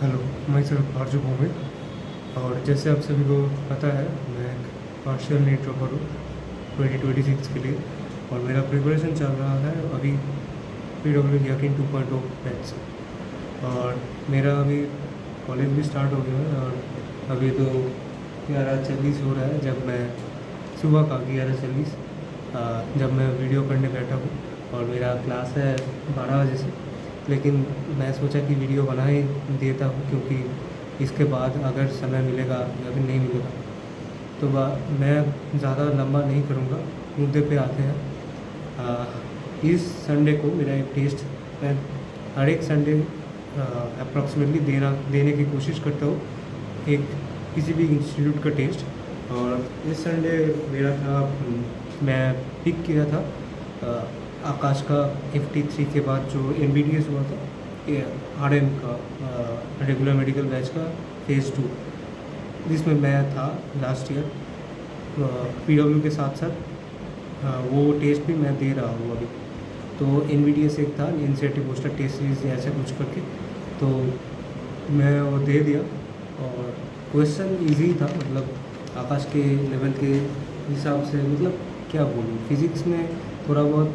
Hello, मैं सिर्फ आरजू भौमिक। और जैसे आप सभी को पता है, मैं एक पार्शियल नीट ड्रॉपर हूँ 2026 के लिए। और मेरा प्रिपरेशन चल रहा है अभी PW याकिन 2.0 बैच से। और मेरा अभी कॉलेज भी स्टार्ट हो गया है। और अभी तो 11:40 हो रहा है जब मैं सुबह का 11:40 जब मैं वीडियो पढ़ने बैठा हूँ। और मेरा क्लास है 12 बजे से। लेकिन मैं सोचा कि वीडियो बना ही देता हूँ, क्योंकि इसके बाद अगर समय मिलेगा या फिर नहीं मिलेगा तो मैं ज़्यादा लंबा नहीं करूँगा, मुद्दे पे आते हैं। इस संडे को मेरा एक टेस्ट, मैं हर एक संडे अप्रॉक्सीमेटली देने की कोशिश करता हूँ एक किसी भी इंस्टीट्यूट का टेस्ट। और इस संडे मेरा था, मैं पिक किया था आकाश का FT3 के बाद जो NBTS हुआ था, ये RM का रेगुलर मेडिकल बैच का फेज़ 2, जिसमें मैं था लास्ट ईयर। PW के साथ साथ वो टेस्ट भी मैं दे रहा हूँ अभी। तो NBTS एक था, NCERT पोस्टर टेस्ट सीरीज ऐसा कुछ करके, तो मैं वो दे दिया। और क्वेश्चन इजी था, मतलब आकाश के लेवल के हिसाब से, मतलब क्या बोलूँ, फिज़िक्स में थोड़ा बहुत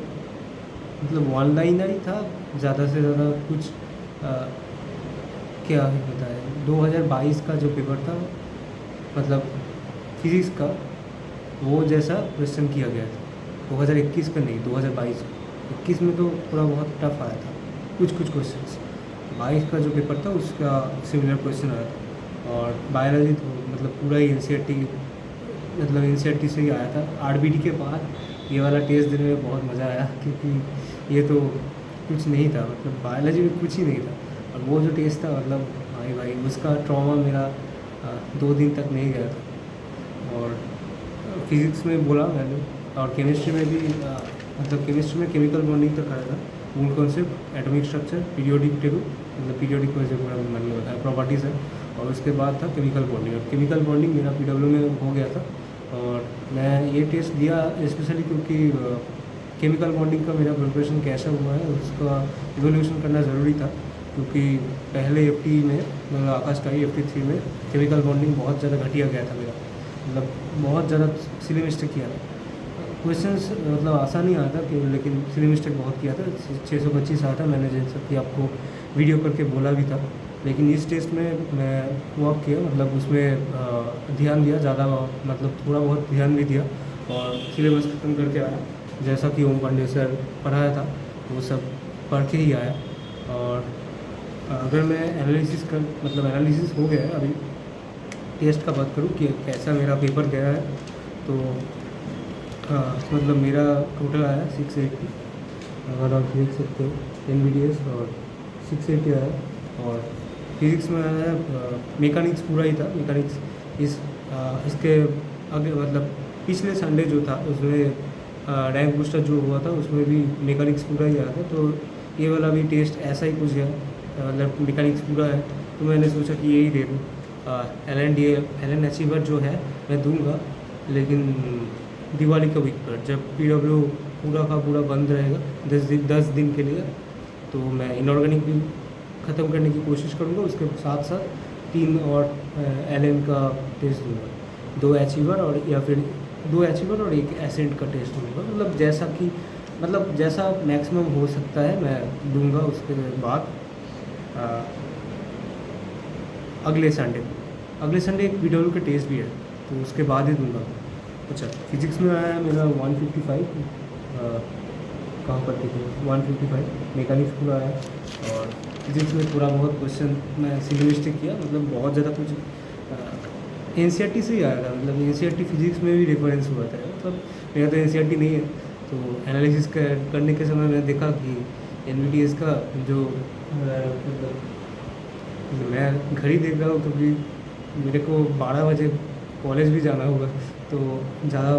मतलब वन लाइनर ही था, ज़्यादा से ज़्यादा कुछ क्या ही बताया। 2022 का जो पेपर था, मतलब फिज़िक्स का, वो जैसा क्वेश्चन किया गया था। 2021 का नहीं, 2022 21 में तो थोड़ा बहुत टफ आया था कुछ क्वेश्चंस। 22 का जो पेपर था उसका सिमिलर क्वेश्चन आया था। और बायोलॉजी तो मतलब पूरा ही NCERT से ही आया था। RBD के बाद ये वाला टेस्ट देने में बहुत मज़ा आया, क्योंकि ये तो कुछ नहीं था, मतलब बायोलॉजी में कुछ ही नहीं था। और वो जो टेस्ट था, मतलब भाई उसका ट्रॉमा मेरा 2 दिन तक नहीं गया था। और फिज़िक्स में बोला मैंने, और केमिस्ट्री में भी मतलब केमिस्ट्री में केमिकल बॉन्डिंग तक आया था, मूल concept, atomic structure, periodic table, मतलब पीरियोडिक को जो मतलब प्रॉपर्टीज़ है। और उसके बाद था केमिकल बॉन्डिंग, और केमिकल बॉन्डिंग मेरा PW में हो गया था। और मैं ये टेस्ट दिया स्पेशली क्योंकि केमिकल बॉन्डिंग का मेरा प्रिपरेशन कैसा हुआ है उसका इवोल्यूशन करना ज़रूरी था। क्योंकि पहले FT में, मतलब आकाश का ही FT3 में केमिकल बॉन्डिंग बहुत ज़्यादा घटिया गया था मेरा, मतलब बहुत ज़्यादा सिली मिस्टेक किया था। क्वेश्चंस मतलब आसान ही आया था कि, लेकिन सिली मिस्टेक बहुत किया था। 625 आया था, मैंने जैसा कि आपको वीडियो करके बोला भी था। लेकिन इस टेस्ट में मैं वर्क किया, मतलब उसमें ध्यान दिया ज़्यादा, मतलब थोड़ा बहुत ध्यान भी दिया। और सिलेबस खत्म करके आया, जैसा कि ओम पांडे सर पढ़ाया था वो सब पढ़ के ही आया। और अगर मैं एनालिसिस हो गया है अभी, टेस्ट का बात करूँ कि कैसा मेरा पेपर गया है, तो मतलब मेरा टोटल आया 680, अगर आप देख सकते हो NBTS, और 680 आया। और फिज़िक्स में आया मैकेनिक्स पूरा ही था। मैकेनिक्स इसके आगे, मतलब पिछले संडे जो था उसमें रैंक बूस्टर जो हुआ था उसमें भी मैकेनिक्स पूरा ही आया था। तो ये वाला भी टेस्ट ऐसा ही कुछ है, मतलब मैकेनिक्स पूरा है। तो मैंने सोचा कि यही दे दूँ। LN अचीवर जो है मैं दूंगा, लेकिन दिवाली का वीक पर, जब PW पूरा का पूरा बंद रहेगा 10 दिन के लिए, तो मैं इनऑर्गेनिक भी ख़त्म करने की कोशिश करूँगा। उसके साथ साथ 3 और LN का टेस्ट दूँगा, 2 अचीवर और या फिर 2 अचीवर और 1 एसेंट का टेस्ट दूँगा, मतलब जैसा मैक्सिमम हो सकता है मैं दूँगा। उसके बाद अगले संडे एक PW का टेस्ट भी है, तो उसके बाद ही दूँगा। अच्छा, फिज़िक्स में आया है मेरा 155, कहाँ पर थे 155, मैकेनिक्स पूरा आया। और फिज़िक्स में थोड़ा बहुत क्वेश्चन मैं सिली मिस्टेक किया, मतलब बहुत ज़्यादा कुछ NCERT से ही आया था। मतलब NCERT फिज़िक्स में भी रेफरेंस हुआ था, मतलब मेरा तो NCERT नहीं है। तो एनालिसिस करने के समय मैंने देखा कि NBTS का जो मतलब मैं घर ही देख रहा हूँ, क्योंकि मेरे को 12 बजे कॉलेज भी जाना होगा, तो ज़्यादा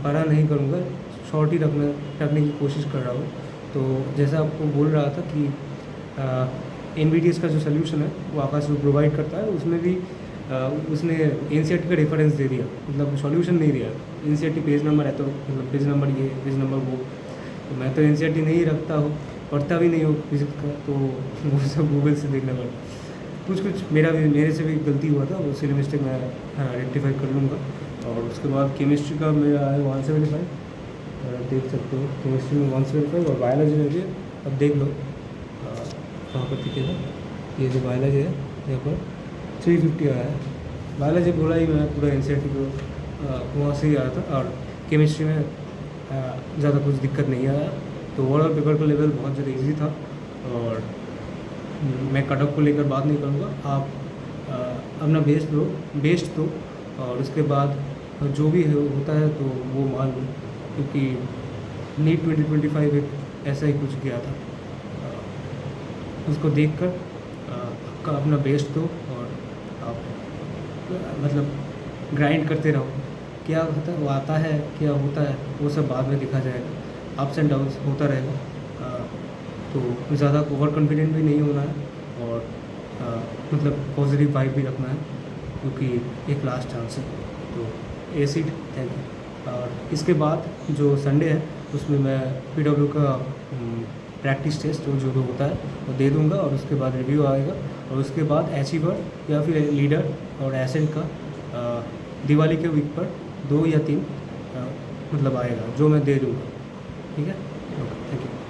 बड़ा नहीं करूँगा, शॉर्ट ही रखने की कोशिश कर रहा हूँ। तो जैसा आपको बोल रहा था कि NBTS का जो सल्यूशन है वो आकाश जो प्रोवाइड करता है, उसमें भी उसने NCERT का रेफरेंस दे दिया, मतलब सॉल्यूशन नहीं दिया। NCERT पेज नंबर है तो मतलब पेज नंबर ये, पेज नंबर वो। तो मैं तो NCERT नहीं रखता हूँ, पढ़ता भी नहीं हूँ फिजिक्स का, तो वो सब गूगल से देखना पड़ता। कुछ कुछ मेरे से भी गलती हुआ था, वो सिली मिस्टेक मैं रेक्टिफाई कर लूँगा। और उसके बाद केमिस्ट्री का मेरा है 175, देख सकते हो केमिस्ट्री में 175, और बायोलॉजी में भी अब देख लो कहाँ पर दिखेगा, ये जो बायोलॉजी है यहाँ पर 350 आया है। बायोलॉजी बोला ही मैं पूरा NCERT को वहाँ से ही आया था, और केमिस्ट्री में ज़्यादा कुछ दिक्कत नहीं आया। तो ओवरऑल पेपर का लेवल बहुत ज़्यादा ईजी था, और मैं कट ऑफ को लेकर बात नहीं करूँगा। आप अपना बेस्ट दो, और उसके बाद जो भी होता है तो वो मान लो, क्योंकि नीट 2025 एक ऐसा ही कुछ गया था। उसको देखकर आपका अपना बेस्ट दो, और आप मतलब ग्राइंड करते रहो। क्या होता है वो आता है, क्या होता है वो सब बाद में देखा जाएगा। अप्स एंड डाउन्स होता रहेगा, तो ज़्यादा ओवर कॉन्फिडेंट भी नहीं होना है, और मतलब पॉजिटिव वाइब भी रखना है, क्योंकि एक लास्ट चांस है। तो एसिड थैंक यू। और इसके बाद जो संडे है उसमें मैं PW का प्रैक्टिस टेस्ट जो होता है वो दे दूंगा, और उसके बाद रिव्यू आएगा, और उसके बाद अचीवर या फिर लीडर और एसेंट का दिवाली के वीक पर 2 या 3 मतलब आएगा, जो मैं दे दूँगा। ठीक है, ओके, थैंक यू।